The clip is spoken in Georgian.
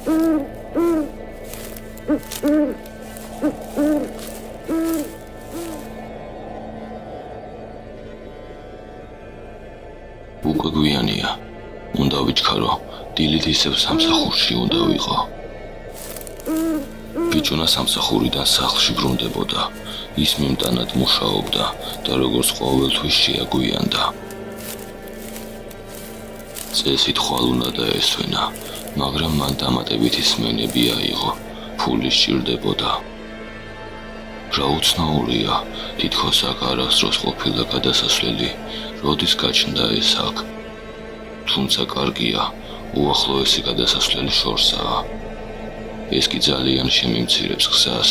უკვე გვიანია. უნდა ვიჩქარო, დილით ისევ სამსახურში უნდა ვიყო. ბიჭუნა სამსახურიდან სახლში ბრუნდებოდა. ის მიმტანად მუშაობდა და როგორც ყოველთვის შეაგვიანდა. წესით ხვალ უნდა დაესვენა, მაგრამ მან დამატებითი სმენები აიღო, ფული სჭირდებოდა. რა უცნაურია, თითქოს აქ არასდროს ყოფილა გადასასვლელი, როდის გაჩნდა ეს აქ. თუმცა კარგია, უახლოესი გადასასვლელი შორსაა. ეს კი ძალიან შემიმცირებს გზას.